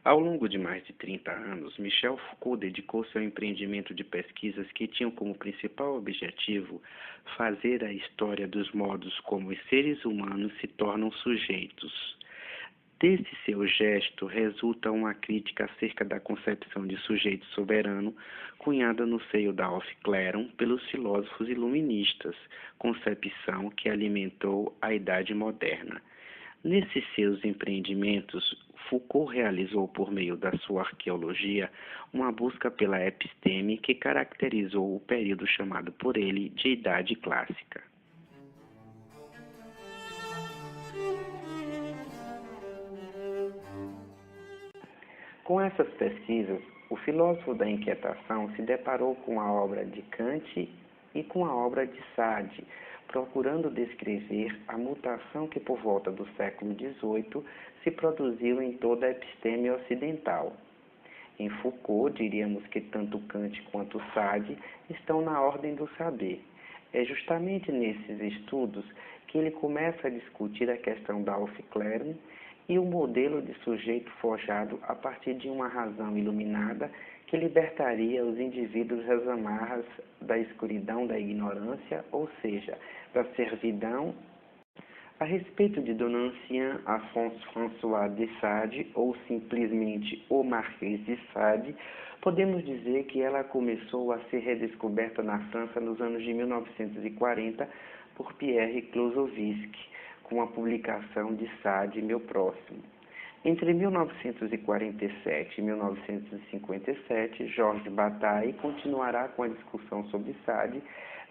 Ao longo de mais de 30 anos, Michel Foucault dedicou-se ao empreendimento de pesquisas que tinham como principal objetivo fazer a história dos modos como os seres humanos se tornam sujeitos. Desse seu gesto resulta uma crítica acerca da concepção de sujeito soberano, cunhada no seio da Aufklärung pelos filósofos iluministas, concepção que alimentou a Idade Moderna. Nesses seus empreendimentos, Foucault realizou, por meio da sua arqueologia, uma busca pela episteme que caracterizou o período chamado por ele de Idade Clássica. Com essas pesquisas, o filósofo da inquietação se deparou com a obra de Kant e com a obra de Sade, procurando descrever a mutação que por volta do século XVIII se produziu em toda a episteme ocidental. Em Foucault, diríamos que tanto Kant quanto Sade estão na ordem do saber. É justamente nesses estudos que ele começa a discutir a questão da Aufklärung e o modelo de sujeito forjado a partir de uma razão iluminada que libertaria os indivíduos das amarras da escuridão da ignorância, ou seja, da servidão. A respeito de Dona Ancienne Afonso François de Sade, ou simplesmente o Marquês de Sade, podemos dizer que ela começou a ser redescoberta na França nos anos de 1940 por Pierre Klossowski, com a publicação de Sade, Meu Próximo. Entre 1947 e 1957, Georges Bataille continuará com a discussão sobre Sade,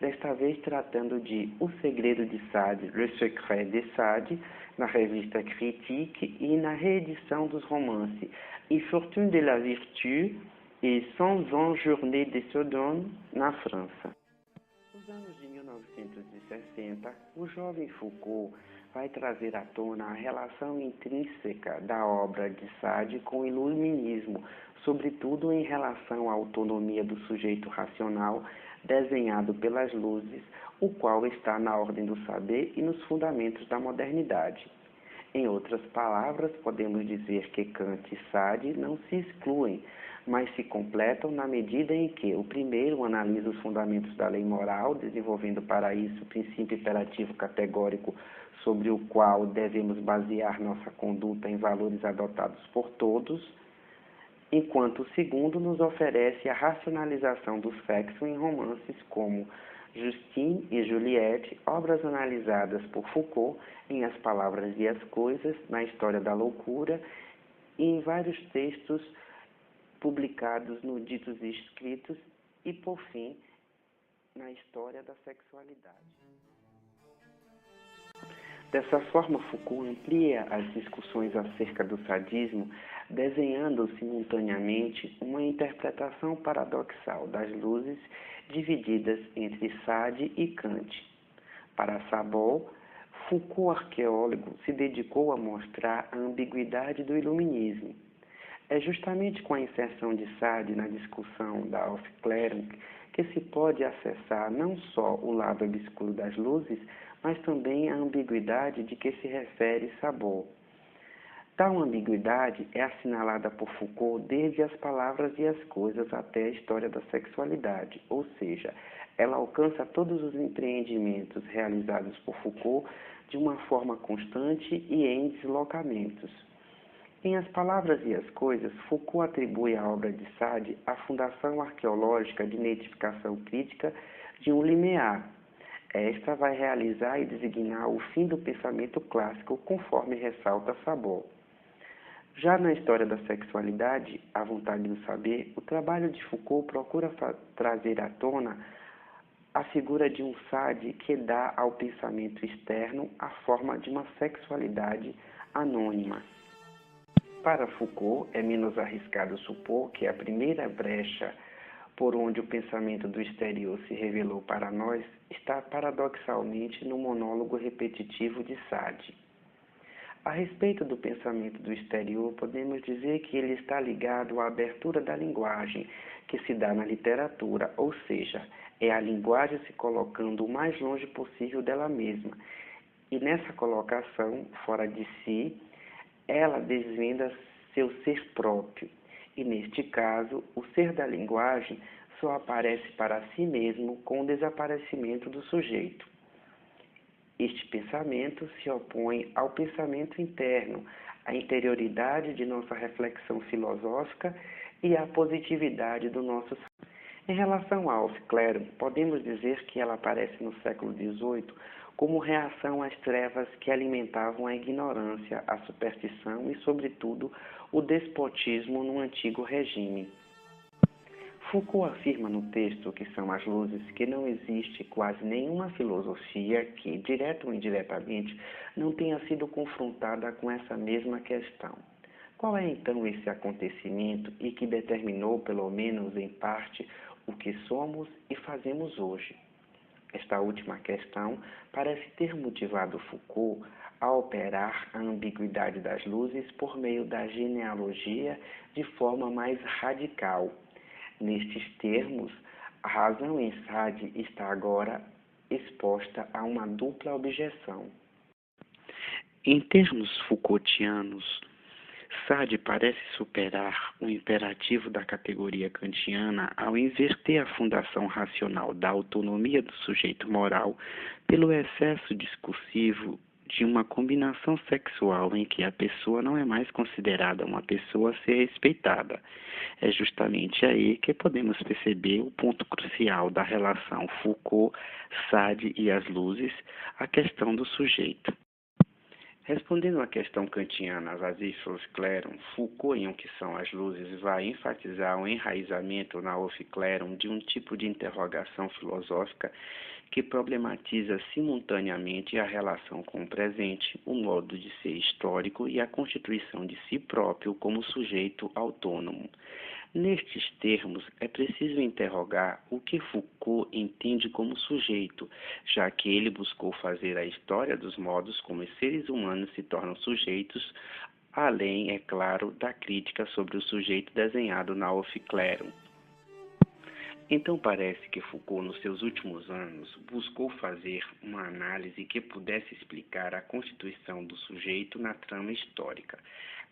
desta vez tratando de O Segredo de Sade, Le Secret de Sade, na revista Critique e na reedição dos romances Une Fortune de la Vertu e 100 ans Journée de Sodome, na França. Nos anos de 1960, o jovem Foucault vai trazer à tona a relação intrínseca da obra de Sade com o iluminismo, sobretudo em relação à autonomia do sujeito racional desenhado pelas luzes, o qual está na ordem do saber e nos fundamentos da modernidade. Em outras palavras, podemos dizer que Kant e Sade não se excluem, mas se completam na medida em que o primeiro analisa os fundamentos da lei moral, desenvolvendo para isso o princípio imperativo categórico sobre o qual devemos basear nossa conduta em valores adotados por todos, enquanto o segundo nos oferece a racionalização do sexo em romances como Justine e Juliette, obras analisadas por Foucault em As Palavras e as Coisas, na História da Loucura e em vários textos publicados no Ditos e Escritos e, por fim, na História da Sexualidade. Dessa forma, Foucault amplia as discussões acerca do sadismo, desenhando simultaneamente uma interpretação paradoxal das luzes divididas entre Sade e Kant. Para Sabot, Foucault, arqueólogo, se dedicou a mostrar a ambiguidade do iluminismo. É justamente com a inserção de Sade na discussão da Aufklärung que se pode acessar não só o lado obscuro das luzes, mas também a ambiguidade de que se refere Sabot. Tal ambiguidade é assinalada por Foucault desde As Palavras e as Coisas até a História da Sexualidade, ou seja, ela alcança todos os empreendimentos realizados por Foucault de uma forma constante e em deslocamentos. Em As Palavras e as Coisas, Foucault atribui à obra de Sade a fundação arqueológica de identificação crítica de um limiar. Esta vai realizar e designar o fim do pensamento clássico, conforme ressalta Sabot. Já na História da Sexualidade, A Vontade do Saber, o trabalho de Foucault procura trazer à tona a figura de um Sade que dá ao pensamento externo a forma de uma sexualidade anônima. Para Foucault, é menos arriscado supor que a primeira brecha por onde o pensamento do exterior se revelou para nós está paradoxalmente no monólogo repetitivo de Sade. A respeito do pensamento do exterior, podemos dizer que ele está ligado à abertura da linguagem, que se dá na literatura, ou seja, é a linguagem se colocando o mais longe possível dela mesma. E nessa colocação, fora de si, ela desvenda seu ser próprio, e neste caso, o ser da linguagem só aparece para si mesmo com o desaparecimento do sujeito. Este pensamento se opõe ao pensamento interno, à interioridade de nossa reflexão filosófica e à positividade do nosso. Em relação a Aufklärung, podemos dizer que ela aparece no século XVIII como reação às trevas que alimentavam a ignorância, a superstição e, sobretudo, o despotismo no antigo regime. Foucault afirma no texto que são as luzes que não existe quase nenhuma filosofia que, direta ou indiretamente, não tenha sido confrontada com essa mesma questão. Qual é então esse acontecimento e que determinou, pelo menos em parte, o que somos e fazemos hoje? Esta última questão parece ter motivado Foucault a operar a ambiguidade das luzes por meio da genealogia de forma mais radical. Nestes termos, a razão em Sade está agora exposta a uma dupla objeção. Em termos Foucaultianos, Sade parece superar o imperativo da categoria kantiana ao inverter a fundação racional da autonomia do sujeito moral pelo excesso discursivo de uma combinação sexual em que a pessoa não é mais considerada uma pessoa a ser respeitada. É justamente aí que podemos perceber o ponto crucial da relação Foucault, Sade e as luzes, a questão do sujeito. Respondendo à questão kantiana Aufklärung, Foucault, em O que são as luzes, vai enfatizar o enraizamento na Aufklärung de um tipo de interrogação filosófica que problematiza simultaneamente a relação com o presente, o modo de ser histórico e a constituição de si próprio como sujeito autônomo. Nestes termos, é preciso interrogar o que Foucault entende como sujeito, já que ele buscou fazer a história dos modos como os seres humanos se tornam sujeitos, além, é claro, da crítica sobre o sujeito desenhado na Aufklärung. Então parece que Foucault, nos seus últimos anos, buscou fazer uma análise que pudesse explicar a constituição do sujeito na trama histórica.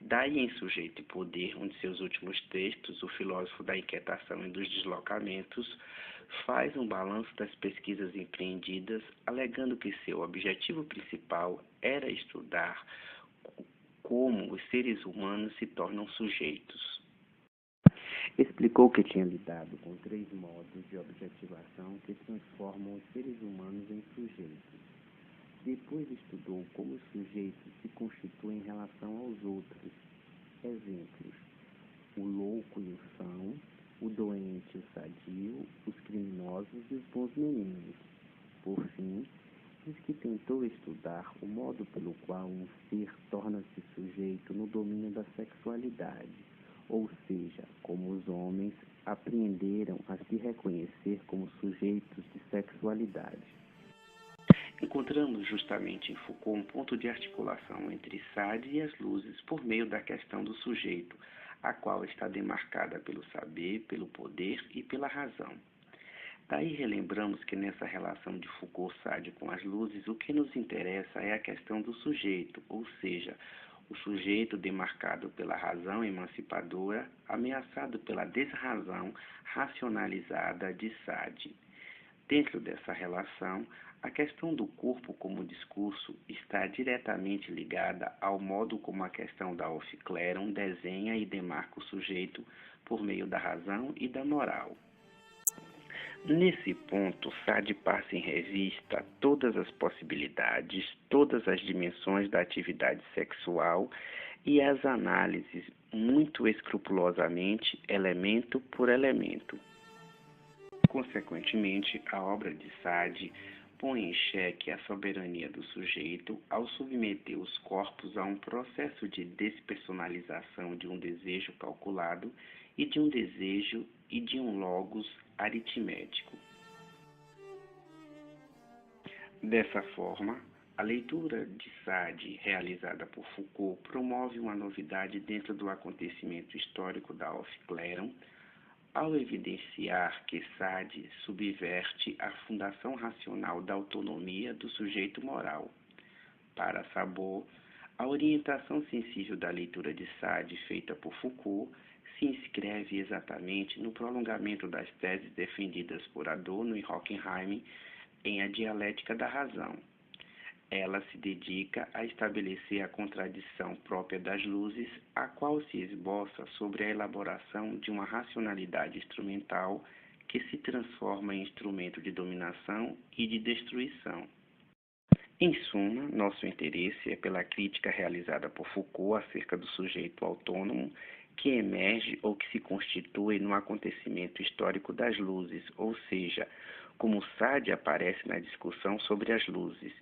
Daí, em Sujeito e Poder, um de seus últimos textos, o filósofo da inquietação e dos deslocamentos faz um balanço das pesquisas empreendidas, alegando que seu objetivo principal era estudar como os seres humanos se tornam sujeitos. Explicou que tinha lidado com 3 modos de objetivação que transformam os seres humanos em sujeitos. Depois estudou como os sujeitos se constituem em relação aos outros. Exemplos: o louco e o são, o doente e o sadio, os criminosos e os bons meninos. Por fim, diz que tentou estudar o modo pelo qual um ser torna-se sujeito no domínio da sexualidade, ou seja, como os homens aprenderam a se reconhecer como sujeitos de sexualidade. Encontramos justamente em Foucault um ponto de articulação entre Sade e as luzes por meio da questão do sujeito, a qual está demarcada pelo saber, pelo poder e pela razão. Daí relembramos que nessa relação de Foucault-Sade com as luzes, o que nos interessa é a questão do sujeito, ou seja, o sujeito demarcado pela razão emancipadora, ameaçado pela desrazão racionalizada de Sade. Dentro dessa relação, a questão do corpo como discurso está diretamente ligada ao modo como a questão da Aufklärung desenha e demarca o sujeito por meio da razão e da moral. Nesse ponto, Sade passa em revista todas as possibilidades, todas as dimensões da atividade sexual e as análises muito escrupulosamente, elemento por elemento. Consequentemente, a obra de Sade põe em xeque a soberania do sujeito ao submeter os corpos a um processo de despersonalização de um desejo calculado e de um desejo e de um logos aritmético. Dessa forma, a leitura de Sade, realizada por Foucault, promove uma novidade dentro do acontecimento histórico da Aufklärung, ao evidenciar que Sade subverte a fundação racional da autonomia do sujeito moral. Para Sabot, A orientação sensível da leitura de Sade, feita por Foucault, se inscreve exatamente no prolongamento das teses defendidas por Adorno e Horkheim em A Dialética da Razão. Ela se dedica a estabelecer a contradição própria das luzes, a qual se esboça sobre a elaboração de uma racionalidade instrumental que se transforma em instrumento de dominação e de destruição. Em suma, nosso interesse é pela crítica realizada por Foucault acerca do sujeito autônomo que emerge ou que se constitui no acontecimento histórico das luzes, ou seja, como Sade aparece na discussão sobre as luzes.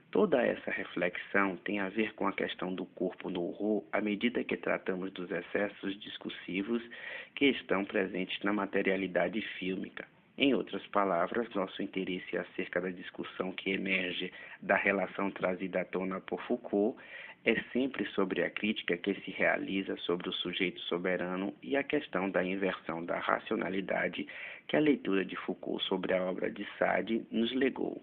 Toda essa reflexão tem a ver com a questão do corpo no horror à medida que tratamos dos excessos discursivos que estão presentes na materialidade fílmica. Em outras palavras, nosso interesse acerca da discussão que emerge da relação trazida à tona por Foucault é sempre sobre a crítica que se realiza sobre o sujeito soberano e a questão da inversão da racionalidade que a leitura de Foucault sobre a obra de Sade nos legou.